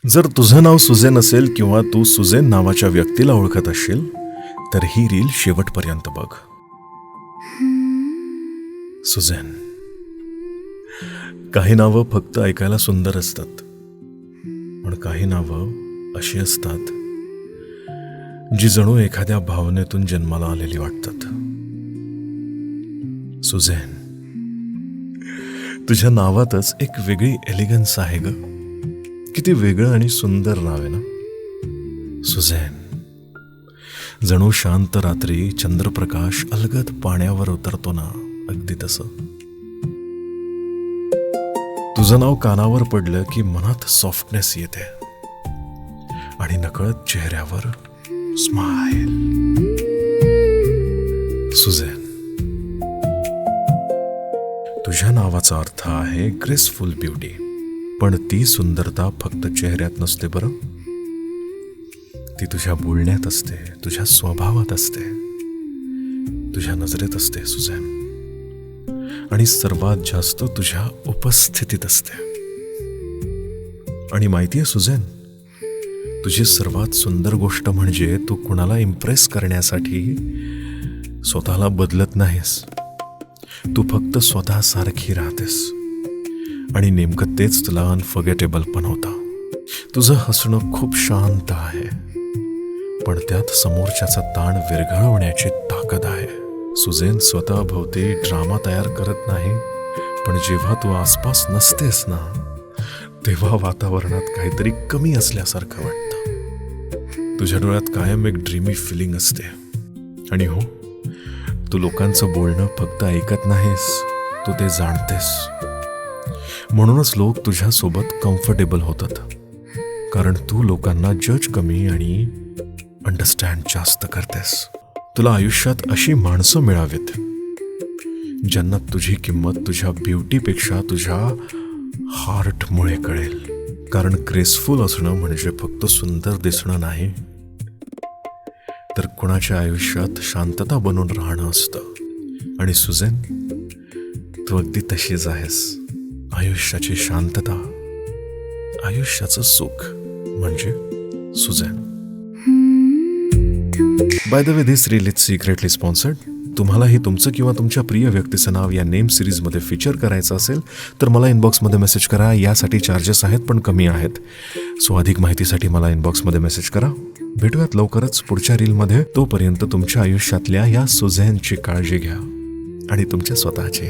जर तुझं नाव सुझेन असेल किंवा तू सुझेन नावाच्या व्यक्तीला ओळखत असशील तर ही रील शेवटपर्यंत बघ. सुझेन. काही नावं फक्त ऐकायला सुंदर असतात, पण काही नावं अशी असतात जी जणू एखाद्या भावनेतून जन्माला आलेली वाटतात. सुझेन, तुझ्या नावातच एक वेगळी एलिगन्स आहे ग. किती वेगळं आणि सुंदर नाव आहे ना सुझेन. जणू शांत रात्री चंद्रप्रकाश अलगद पाण्यावर उतरतो ना, अगदी तसं. तुझं नाव कानावर पडलं की मनात सॉफ्टनेस येते आणि नकळत चेहऱ्यावर स्माइल. सुझेन, तुझ्या नावाचा अर्थ आहे ग्रेसफुल ब्युटी. पण ती सुंदरता फक्त चेहऱ्यात नसते बरं. ती तुझ्या बोलण्यात असते, तुझ्या स्वभावात असते, तुझ्या नजरेत असते सुझेन. आणि सर्वात जास्त तुझ्या उपस्थितीत असते. आणि माहितीये सुझेन, तुझी सर्वात सुंदर गोष्ट म्हणजे तू कुणाला इम्प्रेस करण्यासाठी स्वतःला बदलत नाहीस. तू फक्त स्वतःसारखी राहतेस. आणि नेमकं तेच तुला अनफॉरगेटेबल पण होतं. तुझं हसणं खूप शांत आहे, पण त्यात समोरच्याचा ताण विरघळवण्याची ताकद आहे. सुझेन स्वतः भोवती ड्रामा तयार करत नाही, पण जेव्हा तू आसपास नसतेस ना, तेव्हा वातावरणात काहीतरी कमी असल्यासारखं वाटतं. तुझ्या डोळ्यात कायम एक ड्रीमी फिलिंग असते. आणि हो, तू लोकांचं बोलणं फक्त ऐकत नाहीस, तू ते जाणतेस. म्हणूनच लोक तुझ्यासोबत कम्फर्टेबल होतात, कारण तू लोकांना जज कमी आणि अंडरस्टँड जास्त करतेस. तुला आयुष्यात अशी माणसं मिळावीत ज्यांना तुझी किंमत तुझ्या ब्युटीपेक्षा तुझ्या हार्टमुळे कळेल. कारण ग्रेसफुल असणं म्हणजे फक्त सुंदर दिसणं नाही, तर कुणाच्या आयुष्यात शांतता बनून राहणं असतं. आणि सुझेन, तू अगदी तशीच आहेस. आयुष्याची शांतता, आयुष्याचं सुख म्हणजे Suzanne. By the way, this reel is secretly sponsored. तुम्हालाही तुमचं किंवा तुमच्या प्रिय व्यक्तीचं नाव या नेम सिरीजमध्ये फीचर करायचं असेल तर मला इनबॉक्समध्ये मेसेज करा. यासाठी चार्जेस आहेत, पण कमी आहेत. सो अधिक माहितीसाठी मला इनबॉक्समध्ये मेसेज करा. भेटूयात लवकरच पुढच्या रीलमध्ये. तोपर्यंत तुमच्या आयुष्यातल्या या सुझेनची काळजी घ्या आणि तुमच्या स्वतःची.